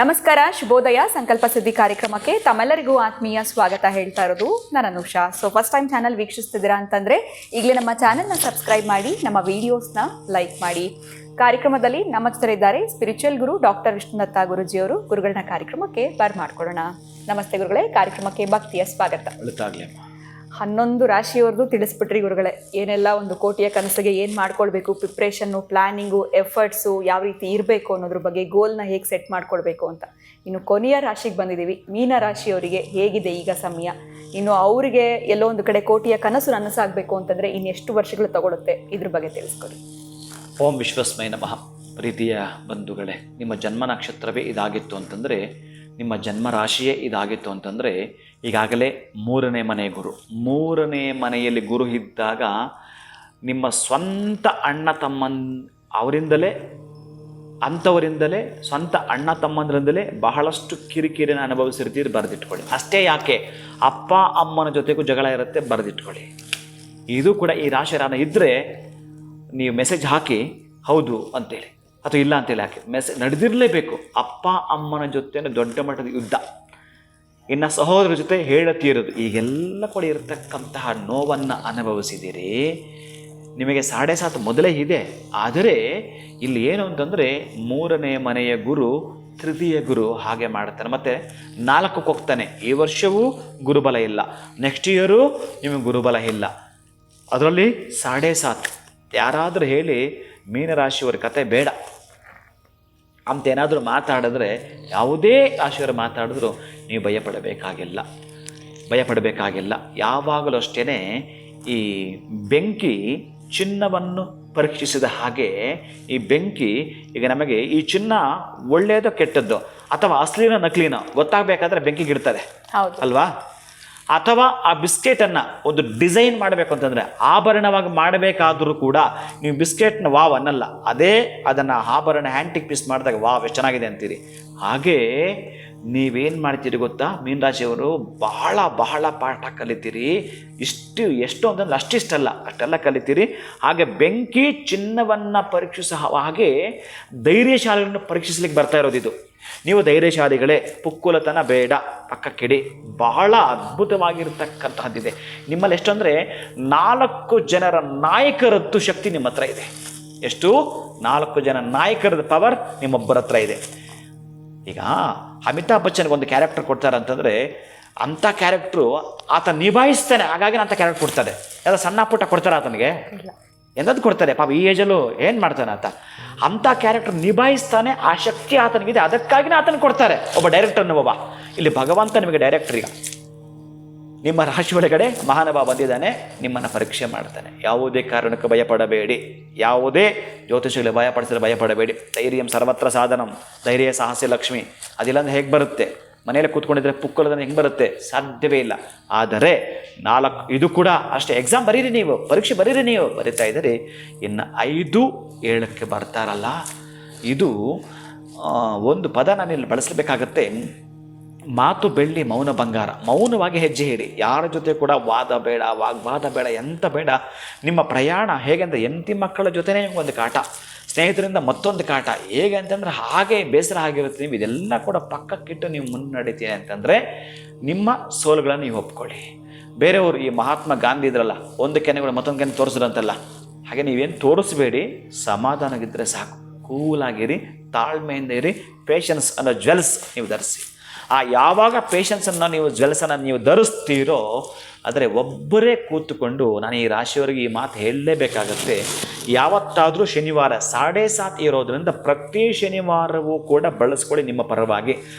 ನಮಸ್ಕಾರ, ಶುಭೋದಯ. ಸಂಕಲ್ಪ ಸುದ್ದಿ ಕಾರ್ಯಕ್ರಮಕ್ಕೆ ತಮ್ಮೆಲ್ಲರಿಗೂ ಆತ್ಮೀಯ ಸ್ವಾಗತ ಹೇಳ್ತಾ ಇರೋದು ನಾನು ಅನುಷಾ. ಫಸ್ಟ್ ಟೈಮ್ ಚಾನಲ್ ವೀಕ್ಷಿಸ್ತಿದ್ದೀರಾ ಅಂತಂದರೆ ಈಗಲೇ ನಮ್ಮ ಚಾನಲ್ನ ಸಬ್ಸ್ಕ್ರೈಬ್ ಮಾಡಿ, ನಮ್ಮ ವಿಡಿಯೋಸ್ನ ಲೈಕ್ ಮಾಡಿ. ಕಾರ್ಯಕ್ರಮದಲ್ಲಿ ನಮ್ಮ ಜೊತೆ ಇದ್ದಾರೆ ಸ್ಪಿರಿಚುವಲ್ ಗುರು ಡಾಕ್ಟರ್ ವಿಷ್ಣುದತ್ತ ಗುರುಜಿಯವರು. ಗುರುಗಳನ್ನ ಕಾರ್ಯಕ್ರಮಕ್ಕೆ ಬರ್ಮಾಡ್ಕೊಳ್ಳೋಣ. ನಮಸ್ತೆ ಗುರುಗಳೇ, ಕಾರ್ಯಕ್ರಮಕ್ಕೆ ಭಕ್ತಿಯ ಸ್ವಾಗತ. 11 ರಾಶಿಯವ್ರದ್ದು ತಿಳಿಸ್ಬಿಟ್ರಿ ಗುರುಗಳೇ. ಏನೆಲ್ಲ ಒಂದು ಕೋಟಿಯ ಕನಸಿಗೆ ಏನು ಮಾಡ್ಕೊಳ್ಬೇಕು, ಪ್ರಿಪ್ರೇಷನ್ನು, ಪ್ಲಾನಿಂಗು, ಎಫರ್ಟ್ಸು ಯಾವ ರೀತಿ ಇರಬೇಕು ಅನ್ನೋದ್ರ ಬಗ್ಗೆ, ಗೋಲ್ನ ಹೇಗೆ ಸೆಟ್ ಮಾಡ್ಕೊಳ್ಬೇಕು ಅಂತ. ಇನ್ನು ಕೊನೆಯ ರಾಶಿಗೆ ಬಂದಿದ್ದೀವಿ, ಮೀನ ರಾಶಿಯವರಿಗೆ ಹೇಗಿದೆ ಈಗ ಸಮಯ? ಇನ್ನು ಅವರಿಗೆ ಎಲ್ಲೋ ಒಂದು ಕಡೆ ಕೋಟಿಯ ಕನಸು ನನಸಾಗಬೇಕು ಅಂತಂದರೆ ಇನ್ನೆಷ್ಟು ವರ್ಷಗಳು ತಗೊಳುತ್ತೆ, ಇದ್ರ ಬಗ್ಗೆ ತಿಳಿಸ್ಕೊಡಿ. ಓಂ ವಿಶ್ವಸ್ಮೈ ನಮಃ. ಪ್ರೀತಿಯ ಬಂಧುಗಳೇ, ನಿಮ್ಮ ಜನ್ಮ ನಕ್ಷತ್ರವೇ ಇದಾಗಿತ್ತು ಅಂತಂದರೆ, ನಿಮ್ಮ ಜನ್ಮ ರಾಶಿಯೇ ಇದಾಗಿತ್ತು ಅಂತಂದರೆ, ಈಗಾಗಲೇ 3ನೇ ಮನೆ ಗುರು. 3ನೇ ಮನೆಯಲ್ಲಿ ಗುರು ಇದ್ದಾಗ ನಿಮ್ಮ ಸ್ವಂತ ಅಣ್ಣ ಅವರಿಂದಲೇ ಅಂಥವರಿಂದಲೇ ಸ್ವಂತ ಅಣ್ಣ ತಮ್ಮಂದರಿಂದಲೇ ಬಹಳಷ್ಟು ಕಿರಿಕಿರಿನ ಅನುಭವಿಸಿರ್ತೀರಿ, ಬರೆದಿಟ್ಕೊಳ್ಳಿ. ಅಷ್ಟೇ ಯಾಕೆ, ಅಪ್ಪ ಅಮ್ಮನ ಜೊತೆಗೂ ಜಗಳ ಇರುತ್ತೆ, ಬರೆದಿಟ್ಕೊಳ್ಳಿ. ಇದು ಕೂಡ ಈ ರಾಶಿ ರಾನ ಇದ್ದರೆ ನೀವು ಮೆಸೇಜ್ ಹಾಕಿ ಹೌದು ಅಂತೇಳಿ ಅಥವಾ ಇಲ್ಲ ಅಂತೇಳಿ ಹಾಕಿ. ಮೆಸೇಜ್ ನಡೆದಿರಲೇಬೇಕು. ಅಪ್ಪ ಅಮ್ಮನ ಜೊತೆ ದೊಡ್ಡ ಮಟ್ಟದ ಯುದ್ಧ, ಇನ್ನು ಸಹೋದರ ಜೊತೆ ಹೇಳತೀರೋದು, ಈಗೆಲ್ಲ ಕೂಡ ಇರತಕ್ಕಂತಹ ನೋವನ್ನು ಅನುಭವಿಸಿದ್ದೀರಿ. ನಿಮಗೆ 7.5 ಮೊದಲೇ ಇದೆ. ಆದರೆ ಇಲ್ಲಿ ಏನು ಅಂತಂದರೆ 3ನೇ ಮನೆಯ ಗುರು ತೃತೀಯ ಗುರು ಹಾಗೆ ಮಾಡ್ತಾನೆ. ಮತ್ತು 4ಕ್ಕೆ ಹೋಗ್ತಾನೆ. ಈ ವರ್ಷವೂ ಗುರುಬಲ ಇಲ್ಲ, ನೆಕ್ಸ್ಟ್ ಇಯರು ನಿಮಗೆ ಗುರುಬಲ ಇಲ್ಲ. ಅದರಲ್ಲಿ 7.5 ಯಾರಾದರೂ ಹೇಳಿ ಮೀನರಾಶಿಯವರ ಕತೆ ಬೇಡ ಅಂತೇನಾದರೂ ಮಾತಾಡಿದ್ರೆ, ಯಾವುದೇ ರಾಶಿಯವರು ಮಾತಾಡಿದ್ರು ನೀವು ಭಯಪಡಬೇಕಾಗಿಲ್ಲ. ಯಾವಾಗಲೂ ಅಷ್ಟೇ ಈ ಬೆಂಕಿ ಚಿನ್ನವನ್ನು ಪರೀಕ್ಷಿಸಿದ ಹಾಗೆ ಈ ಬೆಂಕಿ ಈಗ ನಮಗೆ ಈ ಚಿನ್ನ ಒಳ್ಳೆಯದೋ ಕೆಟ್ಟದ್ದು ಅಥವಾ ಅಸಲಿನ ನಕಲಿನ ಗೊತ್ತಾಗಬೇಕಾದ್ರೆ ಬೆಂಕಿಗಿಡ್ತದೆ ಅಲ್ವಾ? ಅಥವಾ ಆ ಬಿಸ್ಕೆಟನ್ನು ಒಂದು ಡಿಸೈನ್ ಮಾಡಬೇಕು ಅಂತಂದರೆ, ಆಭರಣವಾಗಿ ಮಾಡಬೇಕಾದರೂ ಕೂಡ ನೀವು ಬಿಸ್ಕೆಟ್ನ ವಾವ್ ಅನ್ನಲ್ಲ, ಅದೇ ಅದನ್ನು ಆಭರಣ ಹ್ಯಾಂಟಿಕ್ ಪೀಸ್ ಮಾಡಿದಾಗ ವಾವ್ ಎಷ್ಟು ಚೆನ್ನಾಗಿದೆ ಅಂತೀರಿ. ಹಾಗೇ ನೀವೇನು ಮಾಡ್ತೀರಿ ಗೊತ್ತಾ, ಮೀನರಾಶಿಯವರು ಬಹಳ ಪಾಠ ಕಲಿತೀರಿ. ಎಷ್ಟು ಅಂತಂದ್ರೆ ಅಷ್ಟಿಷ್ಟಲ್ಲ, ಅಷ್ಟೆಲ್ಲ ಕಲಿತೀರಿ. ಹಾಗೆ ಬೆಂಕಿ ಚಿನ್ನವನ್ನು ಪರೀಕ್ಷಿಸೋ ಹಾಗೆ ಧೈರ್ಯಶಾಲಿಗಳನ್ನು ಪರೀಕ್ಷಿಸ್ಲಿಕ್ಕೆ ಬರ್ತಾ ಇರೋದು ಇದು. ನೀವು ಧೈರ್ಯಶಾಲಿಗಳೇ, ಪುಕ್ಕುಲತನ ಬೇಡ, ಪಕ್ಕಕ್ಕಿಡಿ. ಬಹಳ ಅದ್ಭುತವಾಗಿರ್ತಕ್ಕಂತಹದ್ದಿದೆ ನಿಮ್ಮಲ್ಲಿ. ಎಷ್ಟು ಅಂದರೆ 4 ಜನರ ನಾಯಕರದ್ದು ಶಕ್ತಿ ನಿಮ್ಮ ಹತ್ರ ಇದೆ. ಎಷ್ಟು? 4 ಜನ ನಾಯಕರದ ಪವರ್ ನಿಮ್ಮೊಬ್ಬರ ಹತ್ರ ಇದೆ. ಈಗ ಅಮಿತಾಬ್ ಬಚ್ಚನ್ಗೆ ಒಂದು ಕ್ಯಾರೆಕ್ಟರ್ ಕೊಡ್ತಾರೆ ಅಂತಂದರೆ, ಅಂಥ ಕ್ಯಾರೆಕ್ಟ್ರು ಆತ ನಿಭಾಯಿಸ್ತಾನೆ, ಹಾಗಾಗಿ ಅಂಥ ಕ್ಯಾರೆಕ್ಟರ್ ಕೊಡ್ತಾರೆ. ಎಲ್ಲ ಸಣ್ಣ ಪುಟ್ಟ ಕೊಡ್ತಾರೆ ಆತನಿಗೆ, ಎಂಥದ್ದು ಕೊಡ್ತಾರೆ ಪಾಪ, ಈ ಏಜಲ್ಲೂ ಏನು ಮಾಡ್ತಾನೆ ಆತ. ಅಂಥ ಕ್ಯಾರೆಕ್ಟರ್ ನಿಭಾಯಿಸ್ತಾನೆ, ಆ ಶಕ್ತಿ ಆತನಿಗಿದೆ, ಅದಕ್ಕಾಗಿನೇ ಆತನಿಗೆ ಕೊಡ್ತಾರೆ. ಒಬ್ಬ ಡೈರೆಕ್ಟರ್ನ ಇಲ್ಲಿ ಭಗವಂತ ನಿಮಗೆ ಡೈರೆಕ್ಟರ್. ಈಗ ನಿಮ್ಮ ರಾಶಿ ಒಳಗಡೆ ಮಹಾನುಭಾವ ಬಂದಿದ್ದಾನೆ, ನಿಮ್ಮನ್ನು ಪರೀಕ್ಷೆ ಮಾಡ್ತಾನೆ. ಯಾವುದೇ ಕಾರಣಕ್ಕೂ ಭಯಪಡಬೇಡಿ, ಯಾವುದೇ ಜ್ಯೋತಿಷಿಗಳು ಭಯಪಡಬೇಡಿ. ಧೈರ್ಯಂ ಸರ್ವತ್ರ ಸಾಧನಂ, ಧೈರ್ಯ ಸಾಹಸಿ ಲಕ್ಷ್ಮಿ. ಅದಿಲ್ಲಾಂದ್ರೆ ಹೇಗೆ ಬರುತ್ತೆ? ಮನೆಯಲ್ಲಿ ಕೂತ್ಕೊಂಡಿದ್ರೆ ಪುಕ್ಕಲದನ್ನು ಹೆಂಗೆ ಬರುತ್ತೆ? ಸಾಧ್ಯವೇ ಇಲ್ಲ. ಆದರೆ 4 ಇದು ಕೂಡ ಅಷ್ಟೇ. ಎಕ್ಸಾಮ್ ಬರೀರಿ, ನೀವು ಪರೀಕ್ಷೆ ಬರೀರಿ, ನೀವು ಬರೀತಾ ಇದ್ದೀರಿ. ಇನ್ನು 5, 7ಕ್ಕೆ ಬರ್ತಾರಲ್ಲ, ಇದು ಒಂದು ಪದ ನಾನಿಲ್ಲಿ ಬಳಸಬೇಕಾಗತ್ತೆ. ಮಾತು ಬೆಳ್ಳಿ, ಮೌನ ಬಂಗಾರ. ಮೌನವಾಗಿ ಹೆಜ್ಜೆ ಇಡಿ. ಯಾರ ಜೊತೆ ಕೂಡ ವಾದ ಬೇಡ, ವಾಗ್ವಾದ ಬೇಡ, ಎಂತ ಬೇಡ. ನಿಮ್ಮ ಪ್ರಯಾಣ ಹೇಗೆ ಅಂದರೆ, ಹೆಂಡತಿ ಮಕ್ಕಳ ಜೊತೆನೇ ನಿಮಗೊಂದು ಕಾಟ, ಸ್ನೇಹಿತರಿಂದ ಮತ್ತೊಂದು ಕಾಟ. ಹೇಗೆ ಅಂತಂದರೆ ಹಾಗೆ ಬೇಸರ ಆಗಿರುತ್ತೆ. ನೀವು ಇದೆಲ್ಲ ಕೂಡ ಪಕ್ಕಕ್ಕಿಟ್ಟು ನೀವು ಮುನ್ನಡೀತೀರಿ ಅಂತಂದರೆ ನಿಮ್ಮ ಸೋಲುಗಳನ್ನು ನೀವು ಒಪ್ಕೊಳ್ಳಿ. ಬೇರೆಯವರು ಈ ಮಹಾತ್ಮ ಗಾಂಧಿ ಇದ್ರಲ್ಲ, ಒಂದು ಕೆನೆಗಳು ಮತ್ತೊಂದು ಕೆನೆ ತೋರಿಸಿದ್ರಂತಲ್ಲ, ಹಾಗೆ ನೀವೇನು ತೋರಿಸ್ಬೇಡಿ. ಸಮಾಧಾನವಿದ್ದರೆ ಸಾಕು. ಕೂಲಾಗಿರಿ, ತಾಳ್ಮೆಯಿಂದ ಇರಿ. ಪೇಷನ್ಸ್ ಅನ್ನೋ ಜ್ವೆಲ್ಸ್ ನೀವು ಧರಿಸಿ. ಯಾವಾಗ ಪೇಷನ್ಸನ್ನು ನೀವು ಜ್ವೆಲ್ಸನ್ನು ನೀವು ಧರಿಸ್ತೀರೋ, ಆದರೆ ಒಬ್ಬರೇ ಕೂತುಕೊಂಡು, ನಾನು ಈ ರಾಶಿಯವರಿಗೆ ಈ ಮಾತು ಹೇಳಲೇಬೇಕಾಗತ್ತೆ. ಯಾವತ್ತಾದರೂ ಶನಿವಾರ 7.5 ಇರೋದ್ರಿಂದ ಪ್ರತಿ ಶನಿವಾರವೂ ಕೂಡ ಬಳಸ್ಕೊಳ್ಳಿ ನಿಮ್ಮ ಪರವಾಗಿ.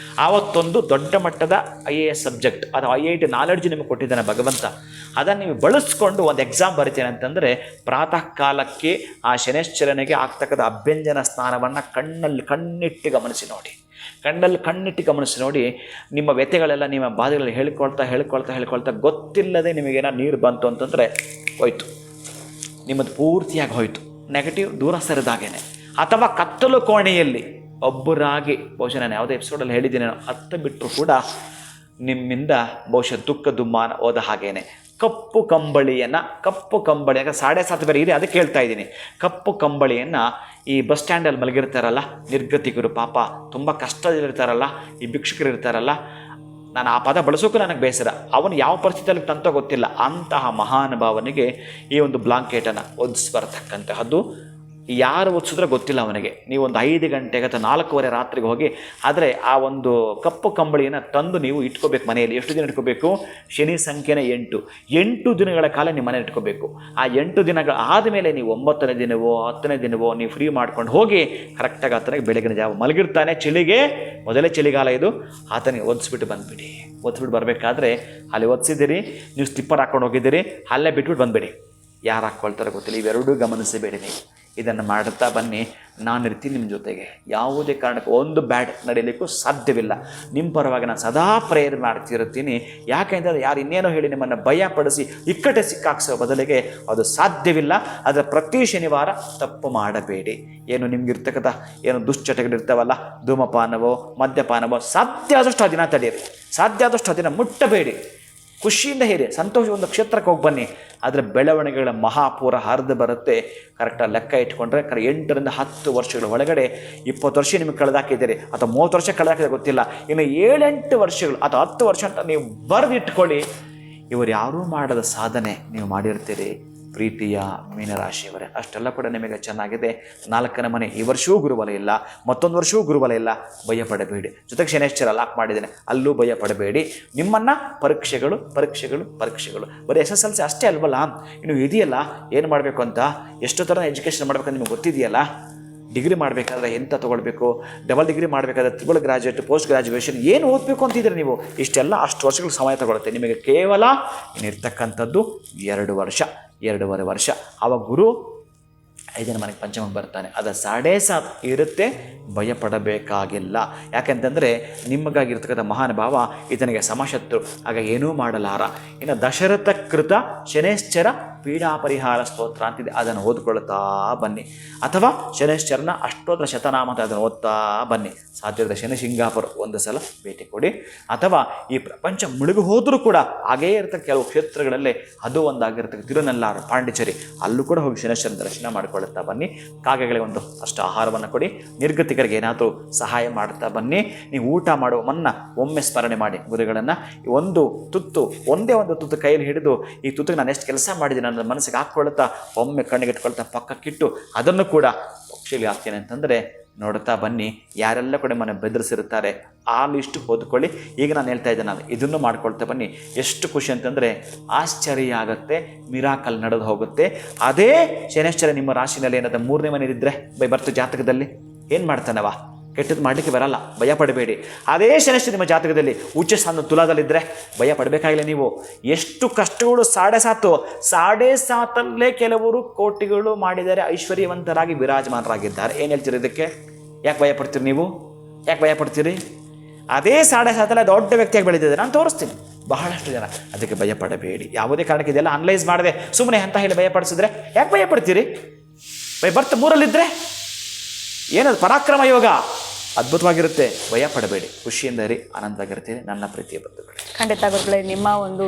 ಆವತ್ತೊಂದು ದೊಡ್ಡ ಮಟ್ಟದ IAS ಸಬ್ಜೆಕ್ಟ್ ಅಥವಾ IIT ನಾಲೆಡ್ಜ್ ನಿಮಗೆ ಕೊಟ್ಟಿದ್ದಾನೆ ಭಗವಂತ. ಅದನ್ನು ನೀವು ಬಳಸ್ಕೊಂಡು ಒಂದು ಎಕ್ಸಾಮ್ ಬರಿತೇನೆ ಅಂತಂದರೆ, ಪ್ರಾತಃ ಕಾಲಕ್ಕೆ ಆ ಶನೈಶ್ಚರನಿಗೆ ಆಗ್ತಕ್ಕಂಥ ಅಭ್ಯಂಜನ ಸ್ನಾನವನ್ನು ಕಣ್ಣಿಟ್ಟು ಗಮನಿಸಿ ನೋಡಿ. ನಿಮ್ಮ ವ್ಯಥೆಗಳೆಲ್ಲ, ನಿಮ್ಮ ಬಾಧೆಗಳಲ್ಲಿ ಹೇಳ್ಕೊಳ್ತಾ ಗೊತ್ತಿಲ್ಲದೆ ನಿಮಗೇನೋ ನೀರು ಬಂತು ಅಂತಂದರೆ ಹೋಯ್ತು, ನಿಮ್ಮದು ಪೂರ್ತಿಯಾಗಿ ಹೋಯ್ತು. ನೆಗೆಟಿವ್ ದೂರ ಸರಿದಾಗೇನೆ. ಅಥವಾ ಕತ್ತಲು ಕೋಣೆಯಲ್ಲಿ ಒಬ್ಬರಾಗಿ, ಬಹುಶಃ ನಾನು ಯಾವುದೇ ಎಪಿಸೋಡಲ್ಲಿ ಹೇಳಿದ್ದೀನಿ, 10 ಬಿಟ್ಟರು ಕೂಡ ನಿಮ್ಮಿಂದ ಬಹುಶಃ ದುಃಖ ದುಮ್ಮಾನ ಹೋದ ಹಾಗೇನೆ. ಕಪ್ಪು ಕಂಬಳಿಯನ್ನು ಯಾಕೆ 7:30 ಬೇರೆ ಇದೆ ಅದಕ್ಕೆ ಹೇಳ್ತಾ ಇದ್ದೀನಿ. ಕಪ್ಪು ಕಂಬಳಿಯನ್ನು ಈ ಬಸ್ ಸ್ಟ್ಯಾಂಡಲ್ಲಿ ಮಲಗಿರ್ತಾರಲ್ಲ ನಿರ್ಗತಿಕರು, ಪಾಪ ತುಂಬ ಕಷ್ಟದಲ್ಲಿರ್ತಾರಲ್ಲ, ಈ ಭಿಕ್ಷುಕರು ಇರ್ತಾರಲ್ಲ, ನಾನು ಆ ಪದ ಬಳಸೋಕ್ಕೂ ನನಗೆ ಬೇಸರ, ಅವನು ಯಾವ ಪರಿಸ್ಥಿತಿಯಲ್ಲಿ ತಂತ ಗೊತ್ತಿಲ್ಲ, ಅಂತಹ ಮಹಾನುಭಾವನಿಗೆ ಈ ಒಂದು ಬ್ಲಾಂಕೆಟನ್ನು ಒದಿಸ್ಬರ್ತಕ್ಕಂತಹದ್ದು. ಯಾರು ಒದಿಸಿದ್ರೆ ಗೊತ್ತಿಲ್ಲ ಅವನಿಗೆ. ನೀವು ಒಂದು 5 ಗಂಟೆಗೆ ಅಥವಾ 4:15 ರಾತ್ರಿಗೆ ಹೋಗಿ, ಆದರೆ ಆ ಒಂದು ಕಪ್ಪು ಕಂಬಳಿಯನ್ನು ತಂದು ನೀವು ಇಟ್ಕೋಬೇಕು ಮನೆಯಲ್ಲಿ. ಎಷ್ಟು ದಿನ ಇಟ್ಕೋಬೇಕು? ಶನಿ ಸಂಖ್ಯೆನೇ 8 ದಿನಗಳ ಕಾಲ ನಿಮ್ಮ ಮನೆ ಇಟ್ಕೋಬೇಕು. ಆ 8 ದಿನಗಳ ಆದಮೇಲೆ ನೀವು 9ನೇ ದಿನವೋ 10ನೇ ದಿನವೋ ನೀವು ಫ್ರೀ ಮಾಡ್ಕೊಂಡು ಹೋಗಿ ಕರೆಕ್ಟಾಗಿ ಆತನಿಗೆ ಬೆಳಗಿನ ಜಾವ ಮಲಗಿರ್ತಾನೆ, ಚಳಿಗೆ ಮೊದಲೇ ಚಳಿಗಾಲ ಇದು, ಆತನಿಗೆ ಒದಿಸ್ಬಿಟ್ಟು ಬಂದುಬಿಡಿ. ಒದಿಸ್ಬಿಟ್ಟು ಬರಬೇಕಾದ್ರೆ ಅಲ್ಲಿ ಒದಿಸಿದ್ದೀರಿ, ನೀವು ಸ್ಲಿಪ್ಪರ್ ಹಾಕ್ಕೊಂಡು ಹೋಗಿದ್ದೀರಿ, ಅಲ್ಲೇ ಬಿಟ್ಬಿಟ್ಟು ಬಂದುಬಿಡಿ. ಯಾರು ಹಾಕ್ಕೊಳ್ತಾರೋ ಗೊತ್ತಿಲ್ಲ. ಇವೆರಡೂ ಗಮನಿಸಬೇಡಿ. ನೀವು ಇದನ್ನು ಮಾಡುತ್ತಾ ಬನ್ನಿ, ನಾನು ಇರ್ತೀನಿ ನಿಮ್ಮ ಜೊತೆಗೆ. ಯಾವುದೇ ಕಾರಣಕ್ಕೂ ಒಂದು ಬ್ಯಾಡ್ ನಡೆಯಲಿಕ್ಕೂ ಸಾಧ್ಯವಿಲ್ಲ. ನಿಮ್ಮ ಪರವಾಗಿ ನಾನು ಸದಾ ಪ್ರೇಯರ್ ಮಾಡ್ತಿರ್ತೀನಿ. ಯಾಕೆಂದರೆ ಯಾರು ಇನ್ನೇನೋ ಹೇಳಿ ನಿಮ್ಮನ್ನು ಭಯಪಡಿಸಿ ಇಕ್ಕಟ್ಟೆ ಸಿಕ್ಕಾಕ್ಸೋ ಬದಲಿಗೆ ಅದು ಸಾಧ್ಯವಿಲ್ಲ. ಅದರ ಪ್ರತಿ ಶನಿವಾರ ತಪ್ಪು ಮಾಡಬೇಡಿ. ಏನು ನಿಮ್ಗಿರ್ತಕ್ಕಂಥ ಏನು ದುಶ್ಚಟಗಳಿರ್ತಾವಲ್ಲ, ಧೂಮಪಾನವೋ ಮದ್ಯಪಾನವೋ, ಸಾಧ್ಯ ಆದಷ್ಟು ಆ ದಿನ ತಡೆಯಿರಿ, ಸಾಧ್ಯ ಆದಷ್ಟು ಆ ದಿನ ಮುಟ್ಟಬೇಡಿ. ಖುಷಿಯಿಂದ ಹೇರಿ, ಸಂತೋಷ ಒಂದು ಕ್ಷೇತ್ರಕ್ಕೆ ಹೋಗಿ ಬನ್ನಿ. ಆದರೆ ಬೆಳವಣಿಗೆಗಳ ಮಹಾಪೂರ ಹರಿದು ಬರುತ್ತೆ. ಕರೆಕ್ಟಾಗಿ ಲೆಕ್ಕ ಇಟ್ಕೊಂಡ್ರೆ 8 ರಿಂದ 10 ವರ್ಷಗಳ ಒಳಗಡೆ 20 ವರ್ಷ ನಿಮಗೆ ಕಳೆದಾಕಿದ್ದೀರಿ ಅಥವಾ 30 ವರ್ಷ ಕಳೆದಾಕಿದ್ರೆ ಗೊತ್ತಿಲ್ಲ, ಇನ್ನು 7-8 ವರ್ಷಗಳು ಅಥವಾ 10 ವರ್ಷ ಅಂತ ನೀವು ಬರೆದಿಟ್ಕೊಳ್ಳಿ. ಇವರು ಯಾರೂ ಮಾಡದ ಸಾಧನೆ ನೀವು ಮಾಡಿರ್ತೀರಿ. ಪ್ರೀತಿಯ ಮೀನರಾಶಿಯವರೇ, ಅಷ್ಟೆಲ್ಲ ಕೂಡ ನಿಮಗೆ ಚೆನ್ನಾಗಿದೆ. 4ನೇ ಮನೆ, ಈ ವರ್ಷವೂ ಗುರುಬಲ ಇಲ್ಲ, ಮತ್ತೊಂದು ವರ್ಷವೂ ಗುರುಬಲ ಇಲ್ಲ. ಭಯಪಡಬೇಡಿ. ಜೊತೆಗೆ ಶನೇಶ್ವರ ಲಾಕ್ ಮಾಡಿದ್ದೇನೆ, ಅಲ್ಲೂ ಭಯಪಡಬೇಡಿ. ನಿಮ್ಮನ್ನು ಪರೀಕ್ಷೆಗಳು ಬರೀ SSLC ಅಷ್ಟೇ ಅಲ್ವಲ್ಲ, ಇನ್ನು ಇದೆಯಲ್ಲ ಏನು ಮಾಡಬೇಕು ಅಂತ, ಎಷ್ಟು ಥರ ಎಜುಕೇಷನ್ ಮಾಡಬೇಕಂತ ನಿಮಗೆ ಗೊತ್ತಿದೆಯಲ್ಲ. ಡಿಗ್ರಿ ಮಾಡಬೇಕಾದ್ರೆ ಎಂತ ತೊಗೊಳ್ಬೇಕು, ಡಬಲ್ ಡಿಗ್ರಿ ಮಾಡಬೇಕಾದ್ರೆ ಟ್ರಿಬಲ್ ಗ್ರಾಜುಯೇಟ್, ಪೋಸ್ಟ್ ಗ್ರಾಜುಯೇಷನ್ ಏನು ಓದಬೇಕು ಅಂತಿದ್ರೆ ನೀವು, ಇಷ್ಟೆಲ್ಲ ಅಷ್ಟು ವರ್ಷಗಳು ಸಮಯ ತಗೊಳುತ್ತೆ. ನಿಮಗೆ ಕೇವಲ ಇನ್ನಿರ್ತಕ್ಕಂಥದ್ದು 2-2.5 ವರ್ಷ. ಆವಾಗ ಗುರು 5ನೇ ಮನೆಗೆ ಪಂಚಮಕ್ಕೆ ಬರ್ತಾನೆ. ಅದು 7.5 ಇರುತ್ತೆ, ಭಯಪಡಬೇಕಾಗಿಲ್ಲ. ಯಾಕೆಂತಂದರೆ ನಿಮಗಾಗಿರ್ತಕ್ಕಂಥ ಮಹಾನುಭಾವ ಈತನಿಗೆ ಸಮಶತ್ರು, ಆಗ ಏನೂ ಮಾಡಲಾರ. ಇನ್ನು ದಶರಥ ಕೃತ ಶನೇಶ್ಚರ ಪೀಡಾ ಪರಿಹಾರ ಸ್ತೋತ್ರ ಅಂತಿದೆ, ಅದನ್ನು ಓದ್ಕೊಳ್ತಾ ಬನ್ನಿ. ಅಥವಾ ಶನೇಶ್ವರನ ಅಷ್ಟೋತ್ತರ ಶತನಾಮ ಅಂತ ಅದನ್ನು ಓದ್ತಾ ಬನ್ನಿ. ಸಾಧ್ಯವಿದೆ ಶನಿ ಸಿಂಗಾಪುರ ಒಂದು ಸಲ ಭೇಟಿ ಕೊಡಿ. ಅಥವಾ ಈ ಪ್ರಪಂಚ ಮುಳುಗು ಹೋದರೂ ಕೂಡ ಹಾಗೇ ಇರ್ತಕ್ಕ ಕೆಲವು ಕ್ಷೇತ್ರಗಳಲ್ಲೇ ಅದು ಒಂದಾಗಿರ್ತಕ್ಕ ತಿರುನೆಲ್ಲಾರು, ಪಾಂಡಿಚೇರಿ, ಅಲ್ಲೂ ಕೂಡ ಹೋಗಿ ಶನೇಶ್ವರನ ದರ್ಶನ ಮಾಡಿಕೊಳ್ಳುತ್ತಾ ಬನ್ನಿ. ಕಾಗೆಗಳಿಗೆ ಒಂದು ಅಷ್ಟು ಆಹಾರವನ್ನು ಕೊಡಿ. ನಿರ್ಗತಿಕರಿಗೆ ಏನಾದರೂ ಸಹಾಯ ಮಾಡ್ತಾ ಬನ್ನಿ. ನೀವು ಊಟ ಮಾಡುವ ಮುನ್ನ ಒಮ್ಮೆ ಸ್ಮರಣೆ ಮಾಡಿ ಗುರುಗಳನ್ನು. ಒಂದೇ ಒಂದು ತುತ್ತು ಕೈಯಲ್ಲಿ ಹಿಡಿದು ಈ ತುತ್ತಿಗೆ ನಾನು ಎಷ್ಟು ಕೆಲಸ ಮಾಡಿದ್ದೀನಿ ನನ್ನ ಮನಸ್ಸಿಗೆ ಹಾಕ್ಕೊಳ್ತಾ ಒಮ್ಮೆ ಕಣ್ಣಿಗೆ ಇಟ್ಕೊಳ್ತಾ ಪಕ್ಕಕ್ಕಿಟ್ಟು ಅದನ್ನು ಕೂಡ ಪಕ್ಷಿಲಿ ಹಾಕ್ತೇನೆ ಅಂತಂದರೆ ನೋಡ್ತಾ ಬನ್ನಿ. ಯಾರೆಲ್ಲ ಕೂಡ ಮನೆ ಬೆದರಿಸಿರ್ತಾರೆ ಆ ಲಿಸ್ಟು ಓದ್ಕೊಳ್ಳಿ. ಈಗ ನಾನು ಹೇಳ್ತಾ ಇದ್ದೆ, ನಾನು ಇದನ್ನು ಮಾಡ್ಕೊಳ್ತಾ ಬನ್ನಿ. ಎಷ್ಟು ಖುಷಿ ಅಂತಂದರೆ ಆಶ್ಚರ್ಯ ಆಗುತ್ತೆ, ಮಿರಾಕಲ್ ನಡೆದು ಹೋಗುತ್ತೆ. ಅದೇ ಶನೇಶ್ವರ ನಿಮ್ಮ ರಾಶಿನಲ್ಲಿ ಏನಾದ 3ನೇ ಮನೆ ಇದ್ದರೆ ಬರ್ತು ಜಾತಕದಲ್ಲಿ ಏನು ಮಾಡ್ತಾನವ, ಕೆಟ್ಟದ್ದು ಮಾಡಲಿಕ್ಕೆ ಬರಲ್ಲ, ಭಯ ಪಡಬೇಡಿ. ಅದೇ ಶನೇಶ್ವರ ನಿಮ್ಮ ಜಾತಕದಲ್ಲಿ ಉಚ್ಚ ಸ್ಥಾನ ತುಲಾದಲ್ಲಿದ್ದರೆ ಭಯ ಪಡಬೇಕಾಗಿಲ್ಲ. ನೀವು ಎಷ್ಟು ಕಷ್ಟಗಳು 7.5 ಕೆಲವರು ಕೋಟಿಗಳು ಮಾಡಿದ್ದಾರೆ, ಐಶ್ವರ್ಯವಂತರಾಗಿ ವಿರಾಜಮಾನರಾಗಿದ್ದಾರೆ. ಏನು ಹೇಳ್ತೀರಿ ಇದಕ್ಕೆ? ಯಾಕೆ ಭಯ ಪಡ್ತೀರಿ ನೀವು? ಯಾಕೆ ಭಯ ಪಡ್ತೀರಿ? ಅದೇ 7.5 ದೊಡ್ಡ ವ್ಯಕ್ತಿಯಾಗಿ ಬೆಳೆದಿದ್ದಾರೆ, ನಾನು ತೋರಿಸ್ತೀನಿ ಬಹಳಷ್ಟು ಜನ. ಅದಕ್ಕೆ ಭಯ ಪಡಬೇಡಿ. ಯಾವುದೇ ಕಾರಣಕ್ಕೆ ಇದೆಲ್ಲ ಅನಲೈಸ್ ಮಾಡದೆ ಸುಮ್ಮನೆ ಅಂತ ಹೇಳಿ ಭಯ ಪಡಿಸಿದ್ರೆ ಯಾಕೆ ಭಯ ಪಡ್ತೀರಿ? ಬರ್ತ 3ರಲ್ಲಿದ್ದರೆ ಏನದು ಪರಾಕ್ರಮ ಯೋಗ ಅದ್ಭುತವಾಗಿರುತ್ತೆ. ಭಯ ಪಡಬೇಡಿ, ಖುಷಿಯಿಂದ ಇರಿ, ಆನಂದವಾಗಿರ್ತೀರಿ ನನ್ನ ಪ್ರೀತಿಯ ಬಂಧುಗಳು. ಖಂಡಿತ ಗುರುಗಳೇ, ನಿಮ್ಮ ಒಂದು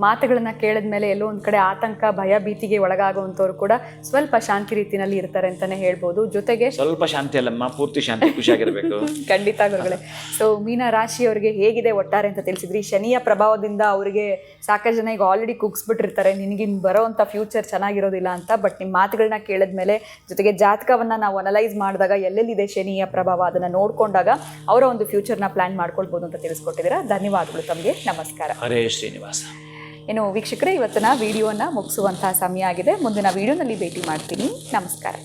ಮಾತುಗಳನ್ನ ಕೇಳಿದ ಮೇಲೆ ಎಲ್ಲೋ ಒಂದು ಕಡೆ ಆತಂಕ, ಭಯ, ಭೀತಿಗೆ ಒಳಗಾಗುವಂಥವ್ರು ಕೂಡ ಸ್ವಲ್ಪ ಶಾಂತಿ ರೀತಿಯಲ್ಲಿ ಇರ್ತಾರೆ ಅಂತಾನೆ ಹೇಳ್ಬೋದು. ಜೊತೆಗೆ ಸ್ವಲ್ಪ ಶಾಂತಿ ಅಲ್ಲಮ್ಮ, ಪೂರ್ತಿ ಶಾಂತಿ, ಖುಷಿಯಾಗಿರ್ಬೇಕು. ಖಂಡಿತ ಗುರುಗಳೇ. ಸೊ ಮೀನ ರಾಶಿಯವರಿಗೆ ಹೇಗಿದೆ ಒಟ್ಟಾರೆ ಅಂತ ತಿಳಿಸಿದ್ರಿ. ಶನಿಯ ಪ್ರಭಾವದಿಂದ ಅವರಿಗೆ ಸಾಕಷ್ಟು ಜನ ಈಗ ಆಲ್ರೆಡಿ ಕುಗ್ಸ್ಬಿಟ್ಟಿರ್ತಾರೆ, ನಿನಗೆ ಬರೋವಂಥ ಫ್ಯೂಚರ್ ಚೆನ್ನಾಗಿರೋದಿಲ್ಲ ಅಂತ. ಬಟ್ ನಿಮ್ಮ ಮಾತುಗಳನ್ನ ಕೇಳಿದ ಮೇಲೆ, ಜೊತೆಗೆ ಜಾತಕವನ್ನು ನಾವು ಅನಲೈಸ್ ಮಾಡಿದಾಗ ಎಲ್ಲೆಲ್ಲಿದೆ ಶನಿಯ ಪ್ರಭಾವ ಅದನ್ನು ನೋಡಿಕೊಂಡಾಗ ಅವರ ಒಂದು ಫ್ಯೂಚರ್ನ ಪ್ಲಾನ್ ಮಾಡ್ಕೊಳ್ಬೋದು ಅಂತ ತಿಳಿಸ್ಕೊಟ್ಟಿದ್ದೀರಾ. ಧನ್ಯವಾದಗಳು ತಮಗೆ. ನಮಸ್ಕಾರ. ಹರೇ ಶ್ರೀನಿವಾಸ. ಇನ್ನು ವೀಕ್ಷಕರೇ, ಇವತ್ತಿನ ವಿಡಿಯೋನ ಮುಗಿಸುವಂತಹ ಸಮಯ ಆಗಿದೆ. ಮುಂದಿನ ವಿಡಿಯೋನಲ್ಲಿ ಭೇಟಿ ಮಾಡ್ತೀನಿ. ನಮಸ್ಕಾರ.